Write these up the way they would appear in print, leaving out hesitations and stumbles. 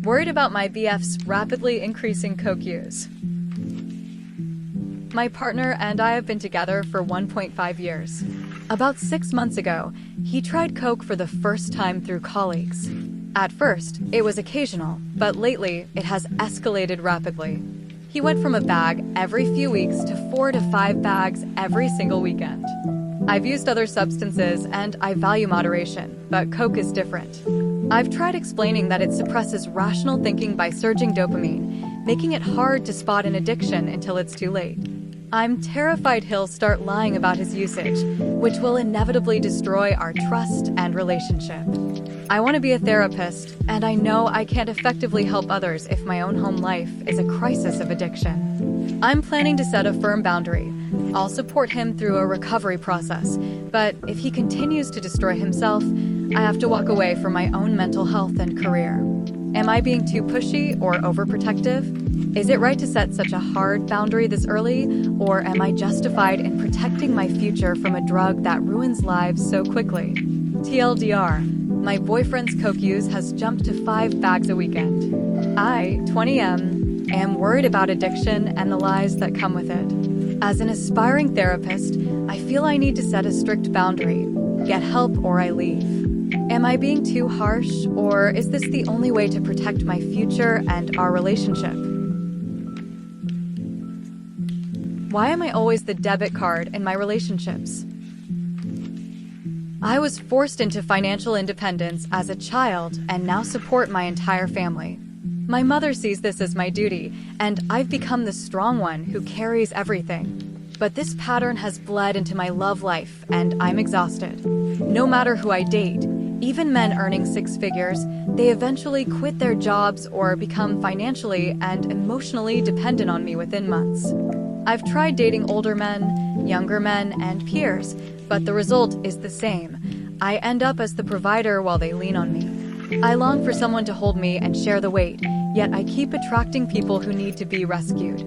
Worried about my BF's rapidly increasing coke use. My partner and I have been together for 1.5 years. About 6 months ago, he tried coke for the first time through colleagues. At first, it was occasional, but lately, it has escalated rapidly. He went from a bag every few weeks to 4 to 5 bags every single weekend. I've used other substances and I value moderation, but coke is different. I've tried explaining that it suppresses rational thinking by surging dopamine, making it hard to spot an addiction until it's too late. I'm terrified he'll start lying about his usage, which will inevitably destroy our trust and relationship. I want to be a therapist, and I know I can't effectively help others if my own home life is a crisis of addiction. I'm planning to set a firm boundary. I'll support him through a recovery process, but if he continues to destroy himself, I have to walk away from my own mental health and career. Am I being too pushy or overprotective? Is it right to set such a hard boundary this early, or am I justified in protecting my future from a drug that ruins lives so quickly? TLDR, my boyfriend's coke use has jumped to 5 bags a weekend. I, 20M, am worried about addiction and the lies that come with it. As an aspiring therapist, I feel I need to set a strict boundary, get help or I leave. Am I being too harsh, or is this the only way to protect my future and our relationship? Why am I always the debit card in my relationships? I was forced into financial independence as a child and now support my entire family. My mother sees this as my duty, and I've become the strong one who carries everything. But this pattern has bled into my love life, and I'm exhausted. No matter who I date, even men earning 6 figures, they eventually quit their jobs or become financially and emotionally dependent on me within months. I've tried dating older men, younger men, and peers, but the result is the same. I end up as the provider while they lean on me. I long for someone to hold me and share the weight, yet I keep attracting people who need to be rescued.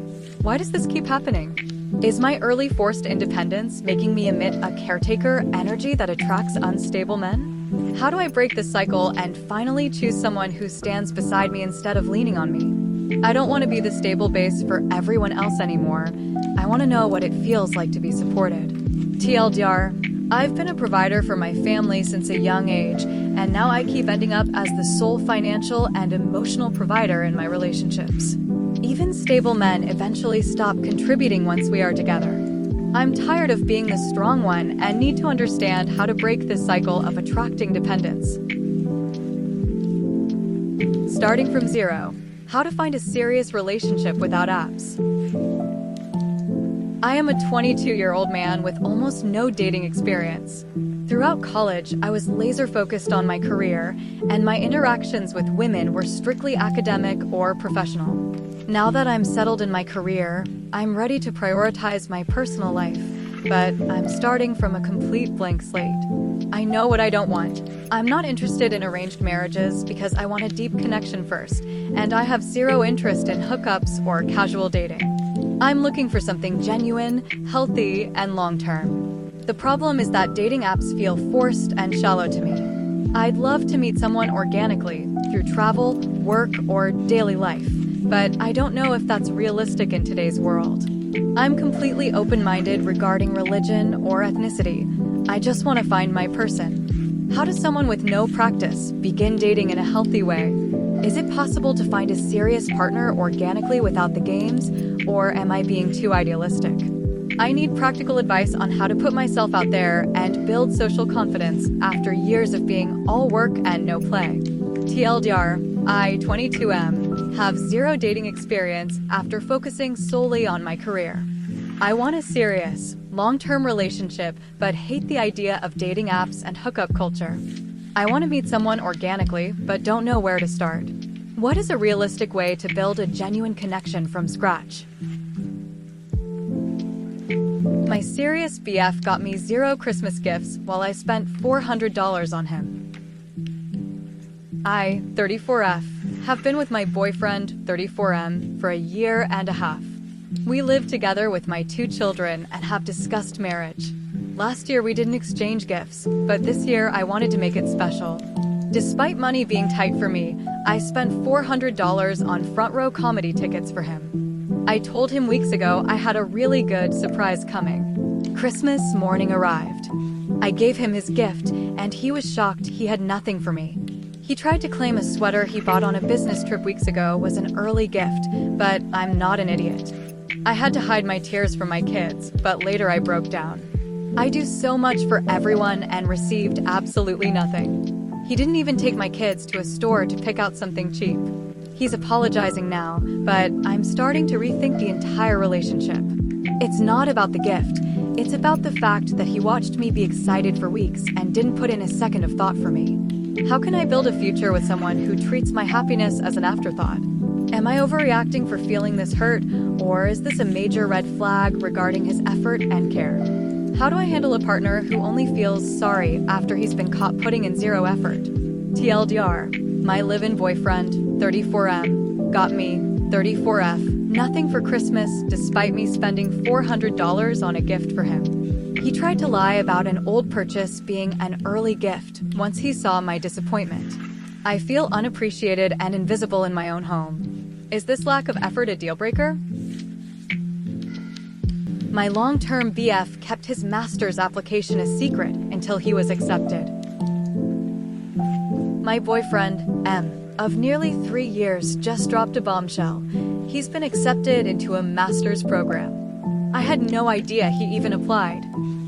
Why does this keep happening? Is my early forced independence making me emit a caretaker energy that attracts unstable men? How do I break this cycle and finally choose someone who stands beside me instead of leaning on me? I don't want to be the stable base for everyone else anymore. I want to know what it feels like to be supported. TLDR, I've been a provider for my family since a young age, and now I keep ending up as the sole financial and emotional provider in my relationships. Even stable men eventually stop contributing once we are together. I'm tired of being the strong one and need to understand how to break this cycle of attracting dependence. Starting from zero, how to find a serious relationship without apps. I am a 22-year-old man with almost no dating experience. Throughout college, I was laser-focused on my career, and my interactions with women were strictly academic or professional. Now that I'm settled in my career, I'm ready to prioritize my personal life, but I'm starting from a complete blank slate. I know what I don't want. I'm not interested in arranged marriages because I want a deep connection first, and I have zero interest in hookups or casual dating. I'm looking for something genuine, healthy, and long-term. The problem is that dating apps feel forced and shallow to me. I'd love to meet someone organically, through travel, work, or daily life, but I don't know if that's realistic in today's world. I'm completely open-minded regarding religion or ethnicity. I just want to find my person. How does someone with no practice begin dating in a healthy way? Is it possible to find a serious partner organically without the games, or am I being too idealistic? I need practical advice on how to put myself out there and build social confidence after years of being all work and no play. TLDR, I, 22M, have zero dating experience after focusing solely on my career. I want a serious, long-term relationship, but hate the idea of dating apps and hookup culture. I want to meet someone organically, but don't know where to start. What is a realistic way to build a genuine connection from scratch? My serious BF got me 0 Christmas gifts while I spent $400 on him. I, 34F, have been with my boyfriend, 34M, for a year and a half. We live together with my 2 children and have discussed marriage. Last year we didn't exchange gifts, but this year I wanted to make it special. Despite money being tight for me, I spent $400 on front row comedy tickets for him. I told him weeks ago I had a really good surprise coming. Christmas morning arrived. I gave him his gift, and he was shocked he had nothing for me. He tried to claim a sweater he bought on a business trip weeks ago was an early gift, but I'm not an idiot. I had to hide my tears from my kids, but later I broke down. I do so much for everyone and received absolutely nothing. He didn't even take my kids to a store to pick out something cheap. He's apologizing now, but I'm starting to rethink the entire relationship. It's not about the gift. It's about the fact that he watched me be excited for weeks and didn't put in a second of thought for me. How can I build a future with someone who treats my happiness as an afterthought? Am I overreacting for feeling this hurt, or is this a major red flag regarding his effort and care? How do I handle a partner who only feels sorry after he's been caught putting in zero effort? TLDR, my live-in boyfriend, 34M, got me, 34F, nothing for Christmas despite me spending $400 on a gift for him. He tried to lie about an old purchase being an early gift once he saw my disappointment. I feel unappreciated and invisible in my own home. Is this lack of effort a deal breaker? My long-term BF kept his master's application a secret until he was accepted. My boyfriend, M, of nearly 3 years, just dropped a bombshell. He's been accepted into a master's program. I had no idea he even applied.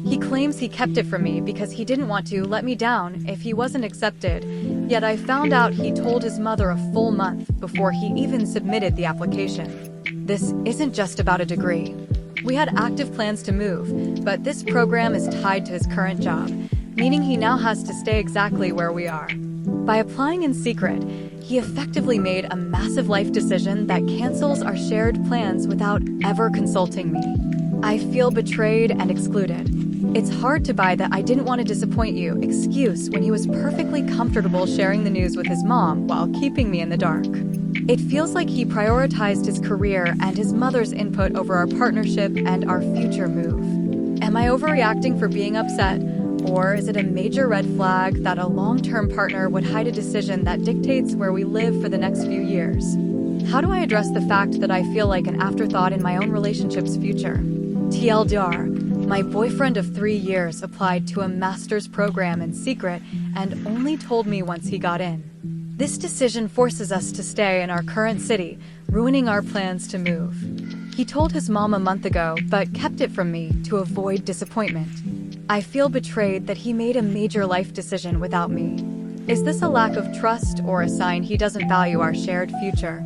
He claims he kept it from me because he didn't want to let me down if he wasn't accepted, yet I found out he told his mother a full month before he even submitted the application. This isn't just about a degree. We had active plans to move, but this program is tied to his current job, meaning he now has to stay exactly where we are. By applying in secret, he effectively made a massive life decision that cancels our shared plans without ever consulting me. I feel betrayed and excluded. It's hard to buy that "I didn't want to disappoint you" excuse when he was perfectly comfortable sharing the news with his mom while keeping me in the dark. It feels like he prioritized his career and his mother's input over our partnership and our future move. Am I overreacting for being upset? Or is it a major red flag that a long-term partner would hide a decision that dictates where we live for the next few years? How do I address the fact that I feel like an afterthought in my own relationship's future? TLDR, my boyfriend of 3 years applied to a master's program in secret and only told me once he got in. This decision forces us to stay in our current city, ruining our plans to move. He told his mom a month ago, but kept it from me to avoid disappointment. I feel betrayed that he made a major life decision without me. Is this a lack of trust or a sign he doesn't value our shared future?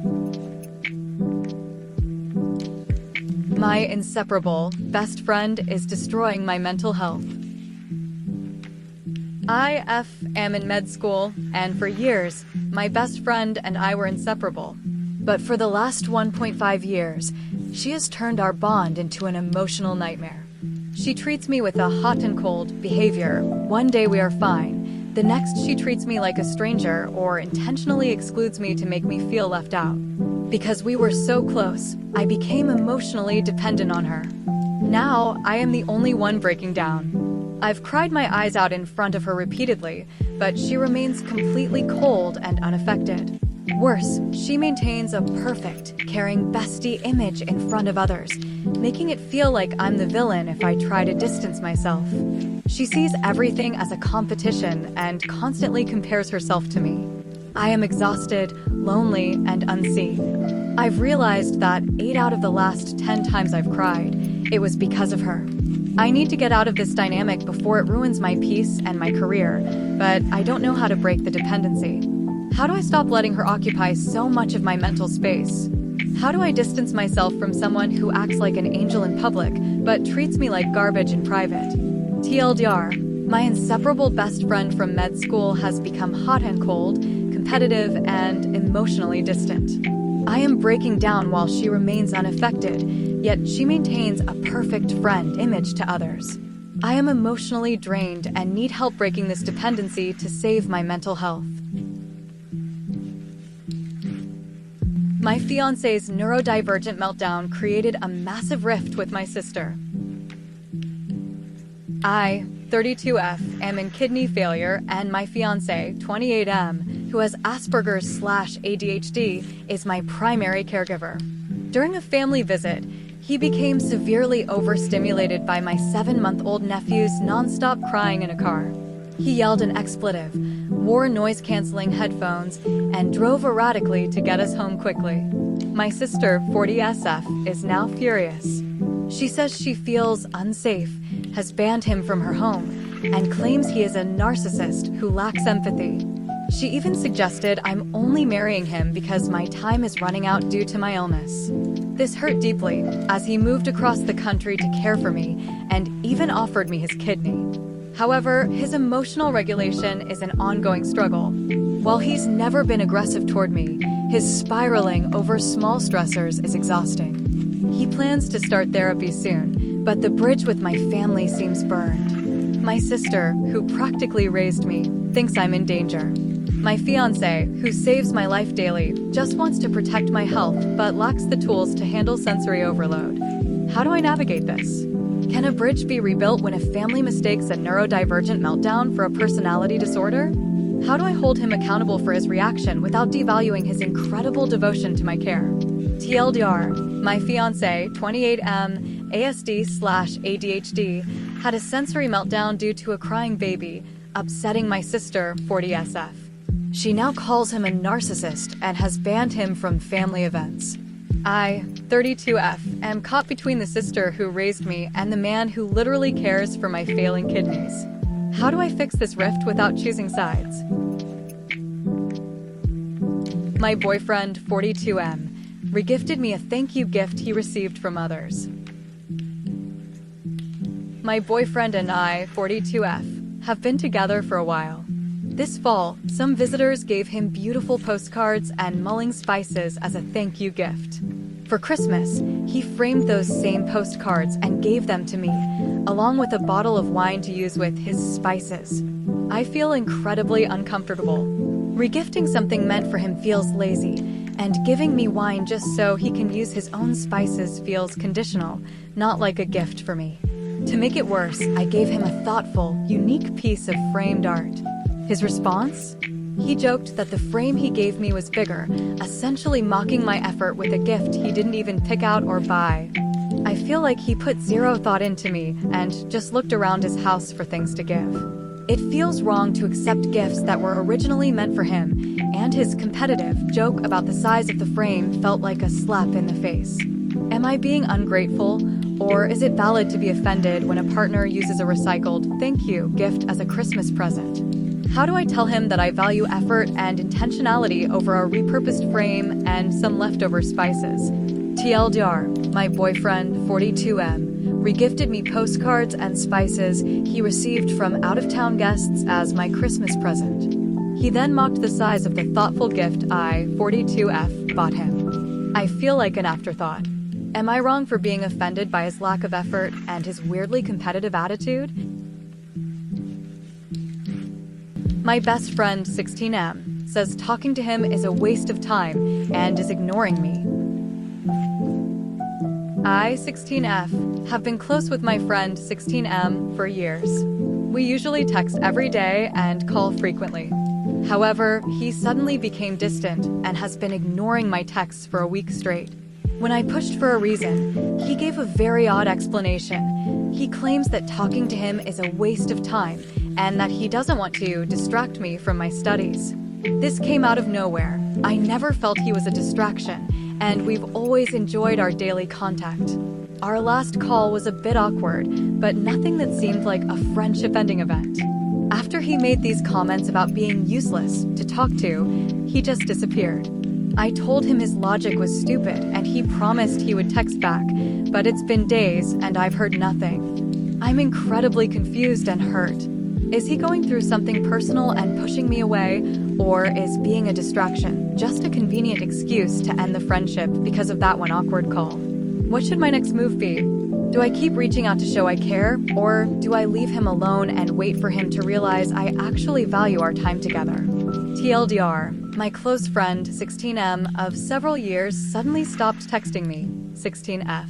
My inseparable best friend is destroying my mental health. I am in med school, and for years, my best friend and I were inseparable. But for the last 1.5 years, she has turned our bond into an emotional nightmare. She treats me with a hot and cold behavior. One day we are fine. The next she treats me like a stranger or intentionally excludes me to make me feel left out. Because we were so close, I became emotionally dependent on her. Now, I am the only one breaking down. I've cried my eyes out in front of her repeatedly, but she remains completely cold and unaffected. Worse, she maintains a perfect, caring bestie image in front of others, making it feel like I'm the villain if I try to distance myself. She sees everything as a competition and constantly compares herself to me. I am exhausted, lonely, and unseen. I've realized that 8 out of the last 10 times I've cried, it was because of her. I need to get out of this dynamic before it ruins my peace and my career, but I don't know how to break the dependency. How do I stop letting her occupy so much of my mental space? How do I distance myself from someone who acts like an angel in public, but treats me like garbage in private? TLDR, my inseparable best friend from med school has become hot and cold, competitive, and emotionally distant. I am breaking down while she remains unaffected, yet she maintains a perfect friend image to others. I am emotionally drained and need help breaking this dependency to save my mental health. My fiancé's neurodivergent meltdown created a massive rift with my sister. I, 32F, am in kidney failure, and my fiancé, 28M, who has Asperger's/ADHD, is my primary caregiver. During a family visit, he became severely overstimulated by my 7-month-old nephew's nonstop crying in a car. He yelled an expletive, wore noise-canceling headphones, and drove erratically to get us home quickly. My sister, 40SF, is now furious. She says she feels unsafe, has banned him from her home, and claims he is a narcissist who lacks empathy. She even suggested I'm only marrying him because my time is running out due to my illness. This hurt deeply, as he moved across the country to care for me and even offered me his kidney. However, his emotional regulation is an ongoing struggle. While he's never been aggressive toward me, his spiraling over small stressors is exhausting. He plans to start therapy soon, but the bridge with my family seems burned. My sister, who practically raised me, thinks I'm in danger. My fiancé, who saves my life daily, just wants to protect my health but lacks the tools to handle sensory overload. How do I navigate this? Can a bridge be rebuilt when a family mistakes a neurodivergent meltdown for a personality disorder? How do I hold him accountable for his reaction without devaluing his incredible devotion to my care? TLDR, my fiancé, 28M, ASD/ADHD, had a sensory meltdown due to a crying baby, upsetting my sister, 40SF. She now calls him a narcissist and has banned him from family events. I, 32F, am caught between the sister who raised me and the man who literally cares for my failing kidneys. How do I fix this rift without choosing sides? My boyfriend, 42M, regifted me a thank you gift he received from others. My boyfriend and I, 42F, have been together for a while. This fall, some visitors gave him beautiful postcards and mulling spices as a thank you gift. For Christmas, he framed those same postcards and gave them to me, along with a bottle of wine to use with his spices. I feel incredibly uncomfortable. Regifting something meant for him feels lazy, and giving me wine just so he can use his own spices feels conditional, not like a gift for me. To make it worse, I gave him a thoughtful, unique piece of framed art. His response? He joked that the frame he gave me was bigger, essentially mocking my effort with a gift he didn't even pick out or buy. I feel like he put zero thought into me and just looked around his house for things to give. It feels wrong to accept gifts that were originally meant for him, and his competitive joke about the size of the frame felt like a slap in the face. Am I being ungrateful, or is it valid to be offended when a partner uses a recycled thank you gift as a Christmas present? How do I tell him that I value effort and intentionality over a repurposed frame and some leftover spices? TLDR, my boyfriend, 42M, regifted me postcards and spices he received from out-of-town guests as my Christmas present. He then mocked the size of the thoughtful gift I, 42F, bought him. I feel like an afterthought. Am I wrong for being offended by his lack of effort and his weirdly competitive attitude? My best friend, 16M, says talking to him is a waste of time and is ignoring me. I, 16F, have been close with my friend, 16M, for years. We usually text every day and call frequently. However, he suddenly became distant and has been ignoring my texts for a week straight. When I pushed for a reason, he gave a very odd explanation. He claims that talking to him is a waste of time and that he doesn't want to distract me from my studies. This came out of nowhere. I never felt he was a distraction, and we've always enjoyed our daily contact. Our last call was a bit awkward, but nothing that seemed like a friendship-ending event. After he made these comments about being useless to talk to, he just disappeared. I told him his logic was stupid, and he promised he would text back, but it's been days and I've heard nothing. I'm incredibly confused and hurt. Is he going through something personal and pushing me away, or is being a distraction just a convenient excuse to end the friendship because of that one awkward call? What should my next move be? Do I keep reaching out to show I care, or do I leave him alone and wait for him to realize I actually value our time together? TLDR, my close friend, 16M, of several years suddenly stopped texting me, 16F.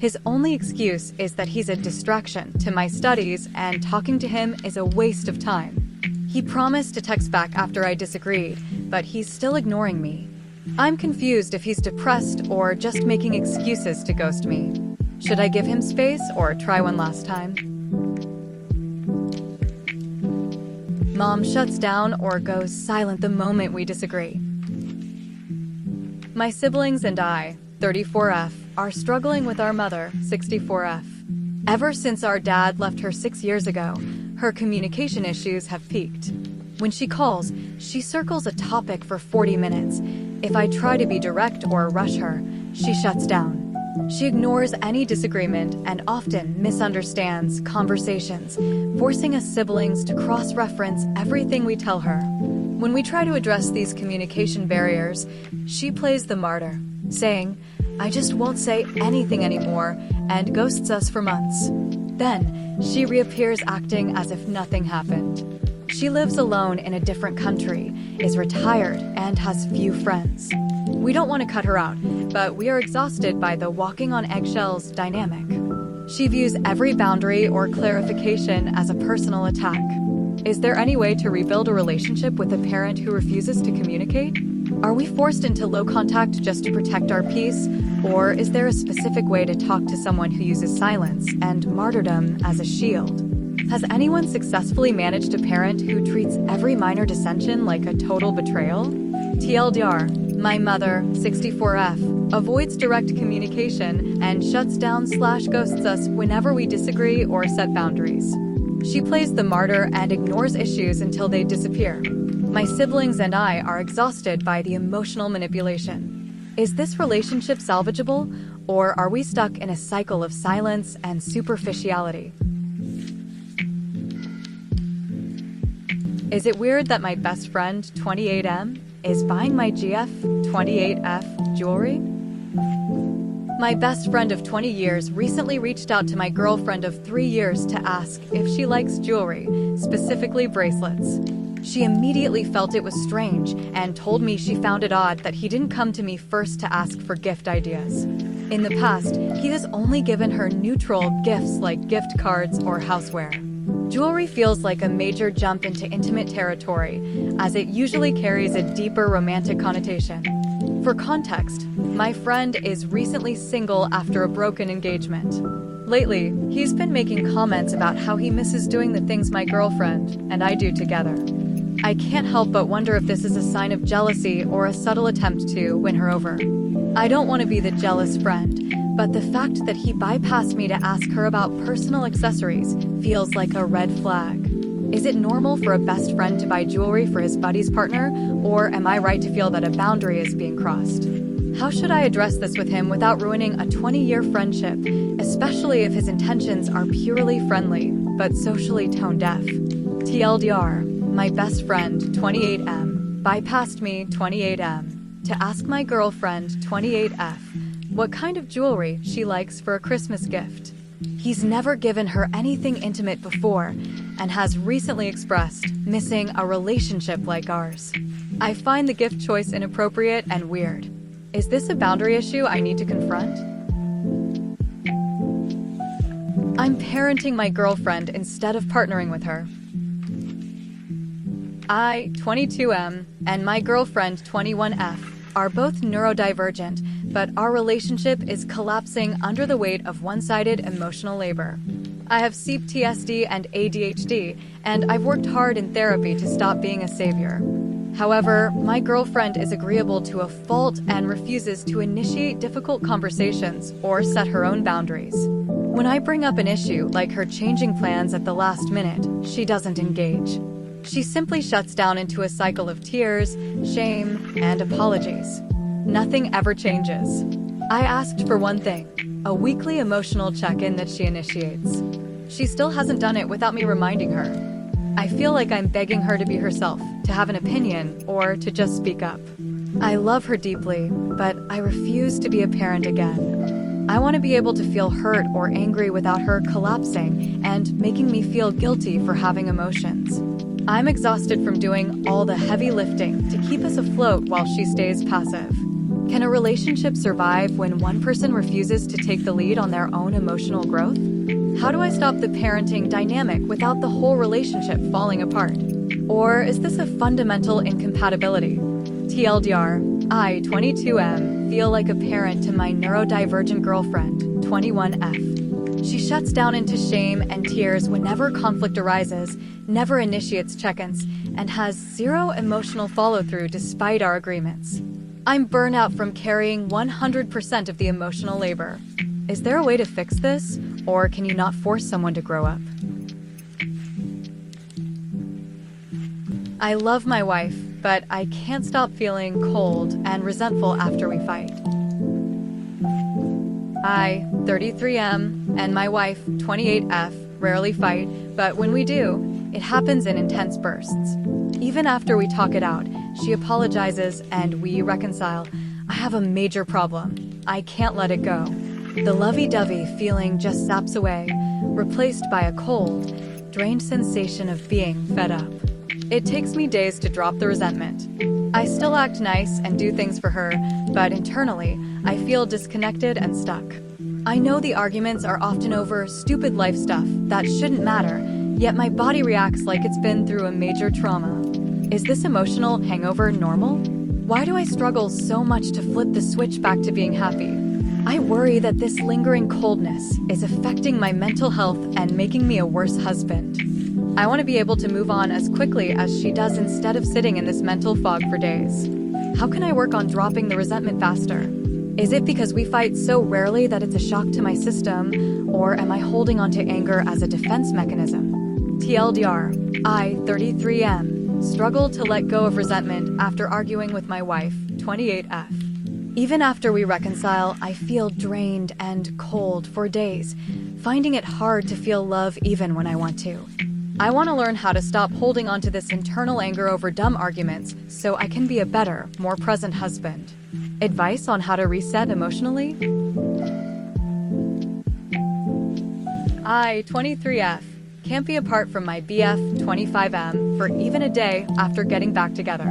His only excuse is that he's a distraction to my studies and talking to him is a waste of time. He promised to text back after I disagreed, but he's still ignoring me. I'm confused if he's depressed or just making excuses to ghost me. Should I give him space or try one last time? Mom shuts down or goes silent the moment we disagree. My siblings and I, 34F, are struggling with our mother, 64F. Ever since our dad left her 6 years ago, her communication issues have peaked. When she calls, she circles a topic for 40 minutes. If I try to be direct or rush her, she shuts down. She ignores any disagreement and often misunderstands conversations, forcing us siblings to cross-reference everything we tell her. When we try to address these communication barriers, she plays the martyr, saying, "I just won't say anything anymore," and ghosts us for months. Then, she reappears acting as if nothing happened. She lives alone in a different country, is retired, and has few friends. We don't want to cut her out, but we are exhausted by the walking on eggshells dynamic. She views every boundary or clarification as a personal attack. Is there any way to rebuild a relationship with a parent who refuses to communicate? Are we forced into low contact just to protect our peace, or is there a specific way to talk to someone who uses silence and martyrdom as a shield? Has anyone successfully managed a parent who treats every minor dissension like a total betrayal? TLDR, my mother, 64F, avoids direct communication and shuts down/ghosts us whenever we disagree or set boundaries. She plays the martyr and ignores issues until they disappear. My siblings and I are exhausted by the emotional manipulation. Is this relationship salvageable, or are we stuck in a cycle of silence and superficiality? Is it weird that my best friend, 28M, is buying my GF 28F jewelry? My best friend of 20 years recently reached out to my girlfriend of 3 years to ask if she likes jewelry, specifically bracelets. She immediately felt it was strange and told me she found it odd that he didn't come to me first to ask for gift ideas. In the past, he has only given her neutral gifts like gift cards or houseware. Jewelry feels like a major jump into intimate territory, as it usually carries a deeper romantic connotation. For context, my friend is recently single after a broken engagement. Lately, he's been making comments about how he misses doing the things my girlfriend and I do together. I can't help but wonder if this is a sign of jealousy or a subtle attempt to win her over. I don't want to be the jealous friend, but the fact that he bypassed me to ask her about personal accessories feels like a red flag. Is it normal for a best friend to buy jewelry for his buddy's partner, or am I right to feel that a boundary is being crossed? How should I address this with him without ruining a 20-year friendship, especially if his intentions are purely friendly, but socially tone-deaf? TLDR, my best friend, 28M, bypassed me, 28M, to ask my girlfriend, 28F, what kind of jewelry she likes for a Christmas gift. He's never given her anything intimate before and has recently expressed missing a relationship like ours. I find the gift choice inappropriate and weird. Is this a boundary issue I need to confront? I'm parenting my girlfriend instead of partnering with her. I, 22M, and my girlfriend, 21F, are both neurodivergent, but our relationship is collapsing under the weight of one-sided emotional labor. I have CPTSD and ADHD, and I've worked hard in therapy to stop being a savior. However, my girlfriend is agreeable to a fault and refuses to initiate difficult conversations or set her own boundaries. When I bring up an issue like her changing plans at the last minute, she doesn't engage. She simply shuts down into a cycle of tears, shame, and apologies. Nothing ever changes. I asked for one thing, a weekly emotional check-in that she initiates. She still hasn't done it without me reminding her. I feel like I'm begging her to be herself, to have an opinion, or to just speak up. I love her deeply, but I refuse to be a parent again. I want to be able to feel hurt or angry without her collapsing and making me feel guilty for having emotions. I'm exhausted from doing all the heavy lifting to keep us afloat while she stays passive. Can a relationship survive when one person refuses to take the lead on their own emotional growth? How do I stop the parenting dynamic without the whole relationship falling apart? Or is this a fundamental incompatibility? TLDR, I, 22M, feel like a parent to my neurodivergent girlfriend, 21F. She shuts down into shame and tears whenever conflict arises, never initiates check-ins, and has zero emotional follow-through despite our agreements. I'm burnout from carrying 100% of the emotional labor. Is there a way to fix this, or can you not force someone to grow up? I love my wife, but I can't stop feeling cold and resentful after we fight. I, 33M, and my wife, 28F, rarely fight, but when we do, it happens in intense bursts. Even after we talk it out, she apologizes and we reconcile. I have a major problem. I can't let it go. The lovey-dovey feeling just saps away, replaced by a cold, drained sensation of being fed up. It takes me days to drop the resentment. I still act nice and do things for her, but internally, I feel disconnected and stuck. I know the arguments are often over stupid life stuff that shouldn't matter, yet my body reacts like it's been through a major trauma. Is this emotional hangover normal? Why do I struggle so much to flip the switch back to being happy? I worry that this lingering coldness is affecting my mental health and making me a worse husband. I want to be able to move on as quickly as she does instead of sitting in this mental fog for days. How can I work on dropping the resentment faster? Is it because we fight so rarely that it's a shock to my system, or am I holding onto anger as a defense mechanism? TLDR, I, 33M, struggle to let go of resentment after arguing with my wife, 28F. Even after we reconcile, I feel drained and cold for days, finding it hard to feel love even when I want to. I want to learn how to stop holding on to this internal anger over dumb arguments so I can be a better, more present husband. Advice on how to reset emotionally? I, 23F, can't be apart from my BF, 25M, for even a day after getting back together.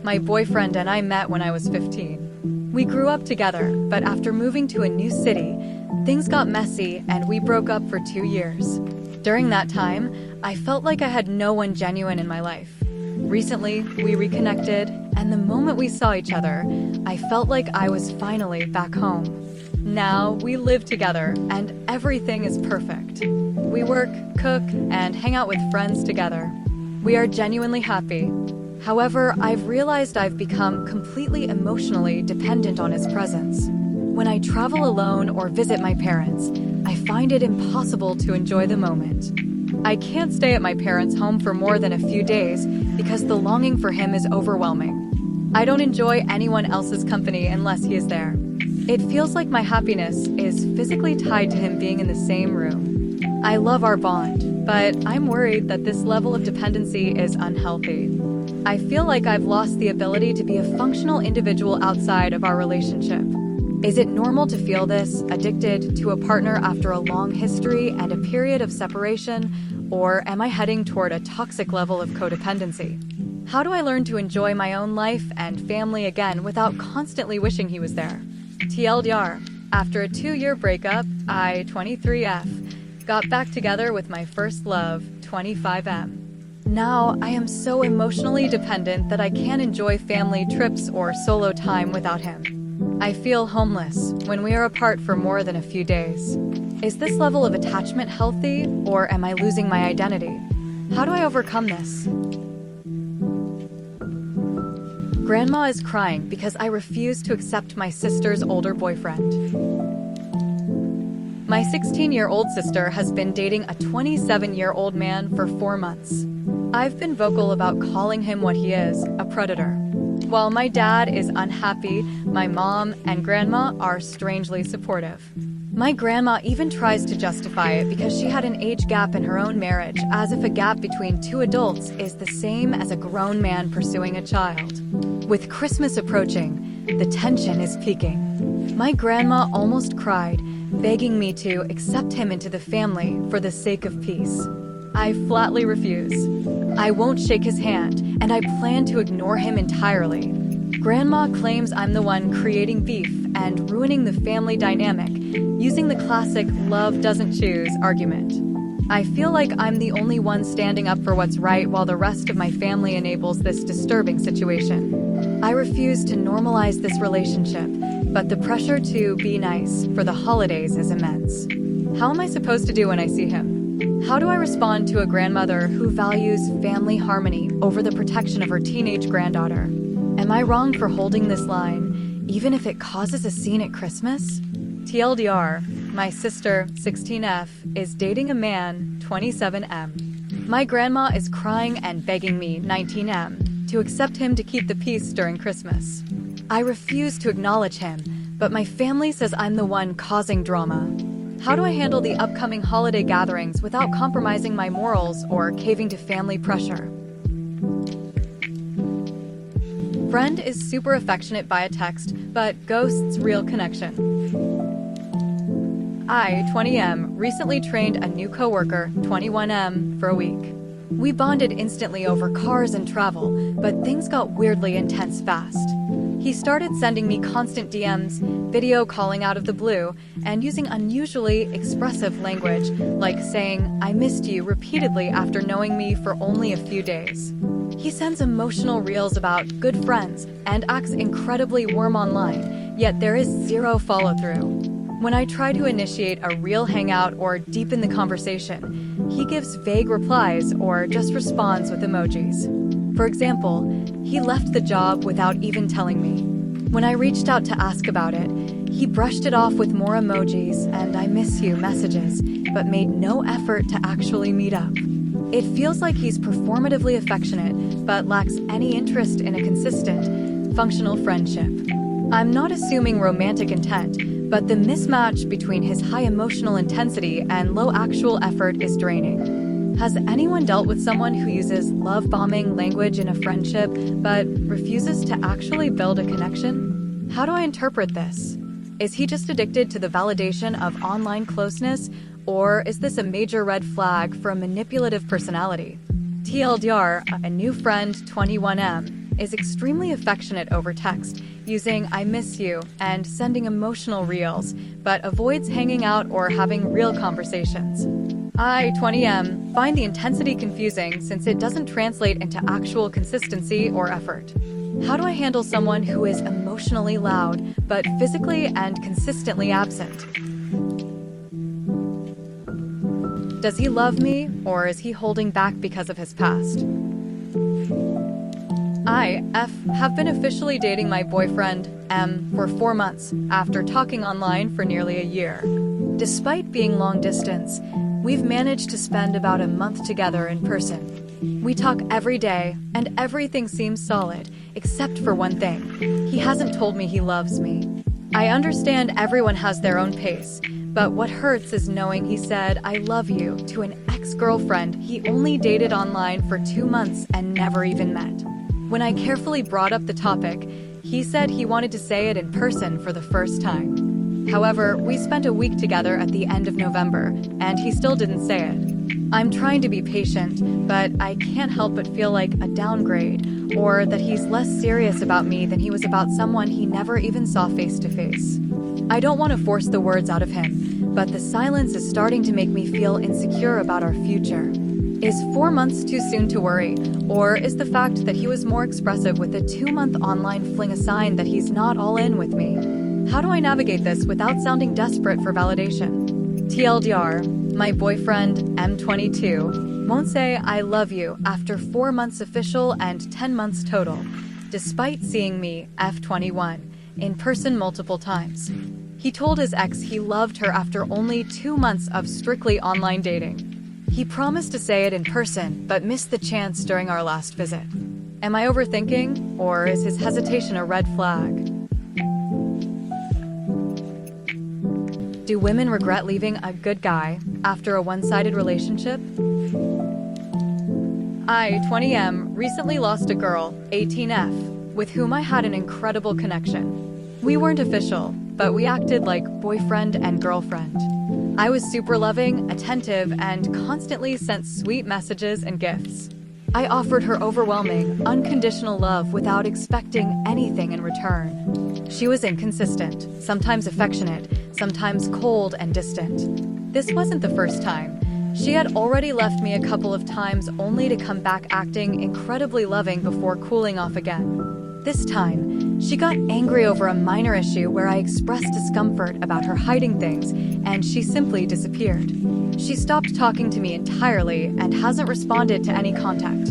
My boyfriend and I met when I was 15. We grew up together, but after moving to a new city, things got messy and we broke up for 2 years. During that time, I felt like I had no one genuine in my life. Recently, we reconnected, and the moment we saw each other, I felt like I was finally back home. Now, we live together, and everything is perfect. We work, cook, and hang out with friends together. We are genuinely happy. However, I've realized I've become completely emotionally dependent on his presence. When I travel alone or visit my parents, I find it impossible to enjoy the moment. I can't stay at my parents' home for more than a few days because the longing for him is overwhelming. I don't enjoy anyone else's company unless he is there. It feels like my happiness is physically tied to him being in the same room. I love our bond, but I'm worried that this level of dependency is unhealthy. I feel like I've lost the ability to be a functional individual outside of our relationship. Is it normal to feel this, addicted to a partner after a long history and a period of separation, or am I heading toward a toxic level of codependency? How do I learn to enjoy my own life and family again without constantly wishing he was there? TLDR, after a 2-year breakup, I, 23F, got back together with my first love, 25M. Now, I am so emotionally dependent that I can't enjoy family trips or solo time without him. I feel homeless when we are apart for more than a few days. Is this level of attachment healthy, or am I losing my identity? How do I overcome this? Grandma is crying because I refuse to accept my sister's older boyfriend. My 16-year-old sister has been dating a 27-year-old man for 4 months. I've been vocal about calling him what he is, a predator. While my dad is unhappy, my mom and grandma are strangely supportive. My grandma even tries to justify it because she had an age gap in her own marriage, as if a gap between 2 adults is the same as a grown man pursuing a child. With Christmas approaching, the tension is peaking. My grandma almost cried, begging me to accept him into the family for the sake of peace. I flatly refuse. I won't shake his hand, and I plan to ignore him entirely. Grandma claims I'm the one creating beef and ruining the family dynamic, using the classic love doesn't choose argument. I feel like I'm the only one standing up for what's right while the rest of my family enables this disturbing situation. I refuse to normalize this relationship, but the pressure to be nice for the holidays is immense. How am I supposed to do when I see him? How do I respond to a grandmother who values family harmony over the protection of her teenage granddaughter? Am I wrong for holding this line, even if it causes a scene at Christmas? TLDR, my sister, 16F, is dating a man, 27M. My grandma is crying and begging me, 19M, to accept him to keep the peace during Christmas. I refuse to acknowledge him, but my family says I'm the one causing drama. How do I handle the upcoming holiday gatherings without compromising my morals or caving to family pressure? Friend is super affectionate via text, but ghosts real connection. I, 20M, recently trained a new coworker, 21M, for a week. We bonded instantly over cars and travel, but things got weirdly intense fast. He started sending me constant DMs, video calling out of the blue, and using unusually expressive language, like saying, "I missed you," repeatedly after knowing me for only a few days. He sends emotional reels about good friends and acts incredibly warm online, yet there is zero follow-through. When I try to initiate a real hangout or deepen the conversation, he gives vague replies or just responds with emojis. For example, he left the job without even telling me. When I reached out to ask about it, he brushed it off with more emojis and "I miss you" messages, but made no effort to actually meet up. It feels like he's performatively affectionate, but lacks any interest in a consistent, functional friendship. I'm not assuming romantic intent, but the mismatch between his high emotional intensity and low actual effort is draining. Has anyone dealt with someone who uses love-bombing language in a friendship, but refuses to actually build a connection? How do I interpret this? Is he just addicted to the validation of online closeness, or is this a major red flag for a manipulative personality? TLDR, a new friend, 21M, is extremely affectionate over text, using "I miss you" and sending emotional reels, but avoids hanging out or having real conversations. I, 20M, find the intensity confusing since it doesn't translate into actual consistency or effort. How do I handle someone who is emotionally loud, but physically and consistently absent? Does he love me, or is he holding back because of his past? I, F, have been officially dating my boyfriend, M, for 4 months, after talking online for nearly a year. Despite being long distance, we've managed to spend about a month together in person. We talk every day, and everything seems solid, except for one thing. He hasn't told me he loves me. I understand everyone has their own pace, but what hurts is knowing he said "I love you" to an ex-girlfriend he only dated online for 2 months and never even met. When I carefully brought up the topic, he said he wanted to say it in person for the first time. However, we spent a week together at the end of November, and he still didn't say it. I'm trying to be patient, but I can't help but feel like a downgrade, or that he's less serious about me than he was about someone he never even saw face to face. I don't want to force the words out of him, but the silence is starting to make me feel insecure about our future. Is 4 months too soon to worry, or is the fact that he was more expressive with a 2-month online fling a sign that he's not all in with me? How do I navigate this without sounding desperate for validation? TLDR, my boyfriend, M22, won't say "I love you" after 4 months official and 10 months total, despite seeing me, F21, in person multiple times. He told his ex he loved her after only 2 months of strictly online dating. He promised to say it in person, but missed the chance during our last visit. Am I overthinking, or is his hesitation a red flag? Do women regret leaving a good guy after a one-sided relationship? I, 20M, recently lost a girl, 18F, with whom I had an incredible connection. We weren't official, but we acted like boyfriend and girlfriend. I was super loving, attentive, and constantly sent sweet messages and gifts. I offered her overwhelming, unconditional love without expecting anything in return. She was inconsistent, sometimes affectionate, sometimes cold and distant. This wasn't the first time, She had already left me a couple of times only to come back acting incredibly loving before cooling off again. This time, she got angry over a minor issue where I expressed discomfort about her hiding things, and she simply disappeared. She stopped talking to me entirely and hasn't responded to any contact.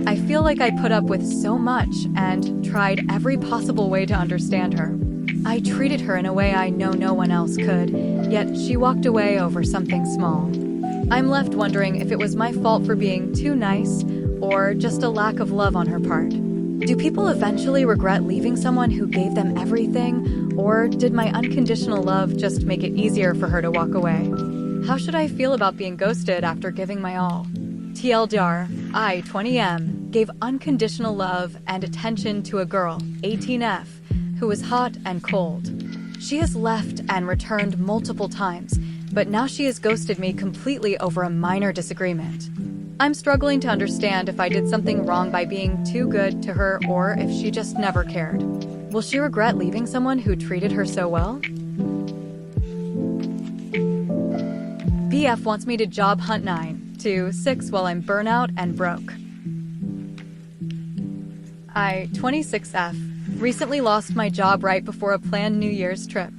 I feel like I put up with so much and tried every possible way to understand her. I treated her in a way I know no one else could, yet she walked away over something small. I'm left wondering if it was my fault for being too nice or just a lack of love on her part. Do people eventually regret leaving someone who gave them everything, or did my unconditional love just make it easier for her to walk away? How should I feel about being ghosted after giving my all? TLDR, I, 20M, gave unconditional love and attention to a girl, 18F, who was hot and cold. She has left and returned multiple times, but now she has ghosted me completely over a minor disagreement. I'm struggling to understand if I did something wrong by being too good to her or if she just never cared. Will she regret leaving someone who treated her so well? BF wants me to job hunt 9 to 6 while I'm burnout and broke. I, 26F, recently lost my job right before a planned New Year's trip.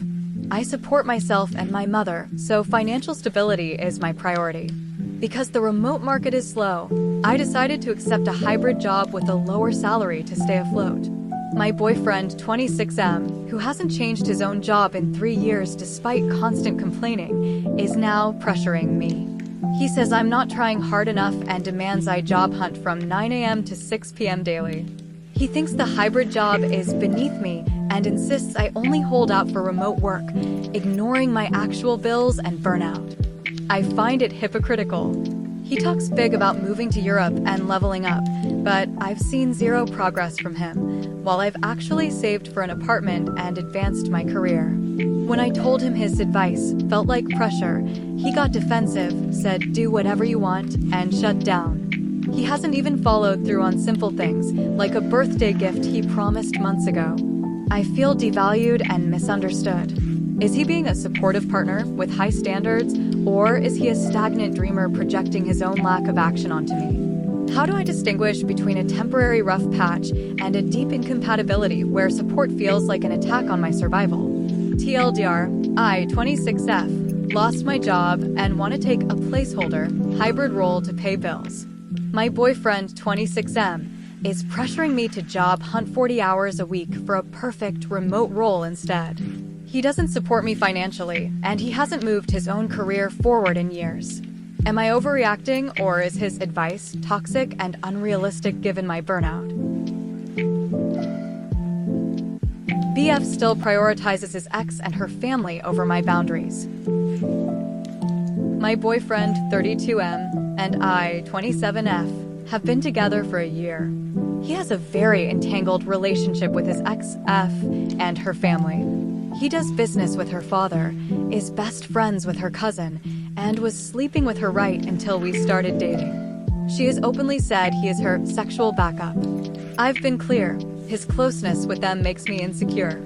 I support myself and my mother, so financial stability is my priority. Because the remote market is slow, I decided to accept a hybrid job with a lower salary to stay afloat. My boyfriend, 26M, who hasn't changed his own job in 3 years despite constant complaining, is now pressuring me. He says I'm not trying hard enough and demands I job hunt from 9 a.m. to 6 p.m. daily. He thinks the hybrid job is beneath me and insists I only hold out for remote work, ignoring my actual bills and burnout. I find it hypocritical. He talks big about moving to Europe and leveling up, but I've seen zero progress from him, while I've actually saved for an apartment and advanced my career. When I told him his advice felt like pressure, he got defensive, said do whatever you want, and shut down. He hasn't even followed through on simple things, like a birthday gift he promised months ago. I feel devalued and misunderstood. Is he being a supportive partner with high standards, or is he a stagnant dreamer projecting his own lack of action onto me? How do I distinguish between a temporary rough patch and a deep incompatibility where support feels like an attack on my survival? TLDR, I, 26F, lost my job and want to take a placeholder, hybrid role to pay bills. My boyfriend, 26M, is pressuring me to job hunt 40 hours a week for a perfect remote role instead. He doesn't support me financially, and he hasn't moved his own career forward in years. Am I overreacting, or is his advice toxic and unrealistic given my burnout? BF still prioritizes his ex and her family over my boundaries. My boyfriend, 32M, and I, 27F, have been together for a year. He has a very entangled relationship with his ex, F, and her family. He does business with her father, is best friends with her cousin, and was sleeping with her right until we started dating. She has openly said he is her sexual backup. I've been clear, his closeness with them makes me insecure.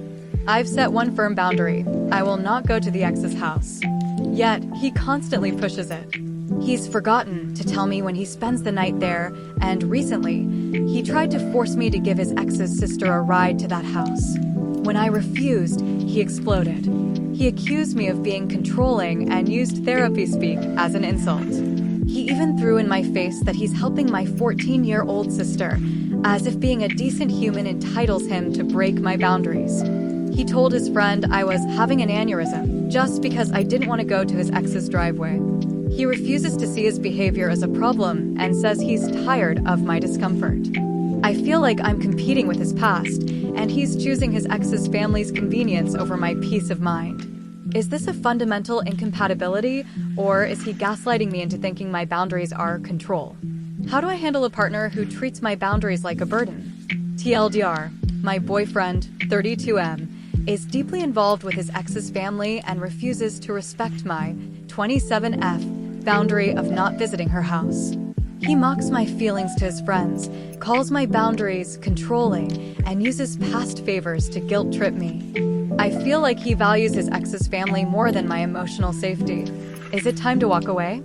I've set one firm boundary: I will not go to the ex's house. Yet, he constantly pushes it. He's forgotten to tell me when he spends the night there, and recently, he tried to force me to give his ex's sister a ride to that house. When I refused, he exploded. He accused me of being controlling and used therapy speak as an insult. He even threw in my face that he's helping my 14-year-old sister, as if being a decent human entitles him to break my boundaries. He told his friend I was having an aneurysm just because I didn't want to go to his ex's driveway. He refuses to see his behavior as a problem and says he's tired of my discomfort. I feel like I'm competing with his past, and he's choosing his ex's family's convenience over my peace of mind. Is this a fundamental incompatibility, or is he gaslighting me into thinking my boundaries are control? How do I handle a partner who treats my boundaries like a burden? TLDR, my boyfriend, 32M, is deeply involved with his ex's family and refuses to respect my 27F boundary of not visiting her house. He mocks my feelings to his friends, calls my boundaries controlling, and uses past favors to guilt trip me. I feel like he values his ex's family more than my emotional safety. Is it time to walk away?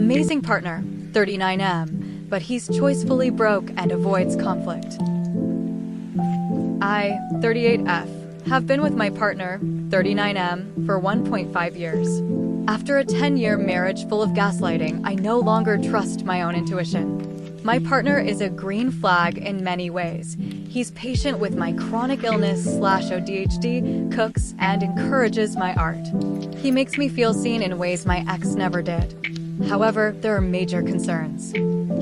Amazing partner, 39M, but he's choicefully broke and avoids conflict. I, 38F, have been with my partner, 39M, for 1.5 years. After a 10-year marriage full of gaslighting, I no longer trust my own intuition. My partner is a green flag in many ways. He's patient with my chronic illness/ODHD, cooks, and encourages my art. He makes me feel seen in ways my ex never did. However, there are major concerns.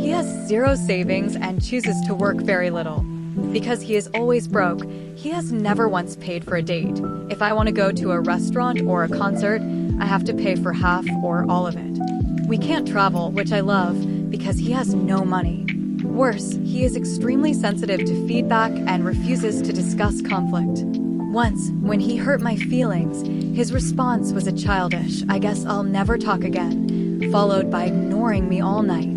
He has zero savings and chooses to work very little. Because he is always broke, he has never once paid for a date. If I want to go to a restaurant or a concert, I have to pay for half or all of it. We can't travel, which I love, because he has no money. Worse, he is extremely sensitive to feedback and refuses to discuss conflict. Once, when he hurt my feelings, his response was a childish, "I guess I'll never talk again," followed by ignoring me all night.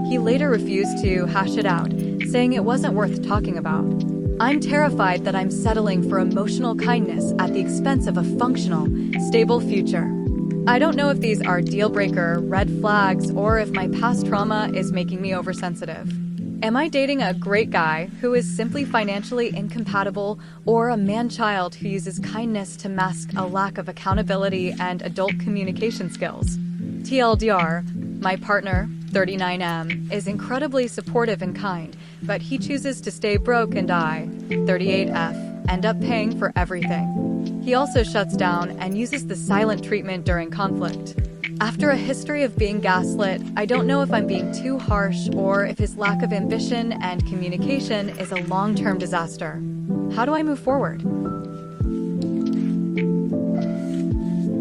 He later refused to hash it out, saying it wasn't worth talking about. I'm terrified that I'm settling for emotional kindness at the expense of a functional, stable future. I don't know if these are deal-breaker red flags or if my past trauma is making me oversensitive. Am I dating a great guy who is simply financially incompatible, or a man-child who uses kindness to mask a lack of accountability and adult communication skills? TLDR, my partner, 39M, is incredibly supportive and kind, but he chooses to stay broke, and I, 38F, end up paying for everything. He also shuts down and uses the silent treatment during conflict. After a history of being gaslit, I don't know if I'm being too harsh or if his lack of ambition and communication is a long-term disaster. How do I move forward?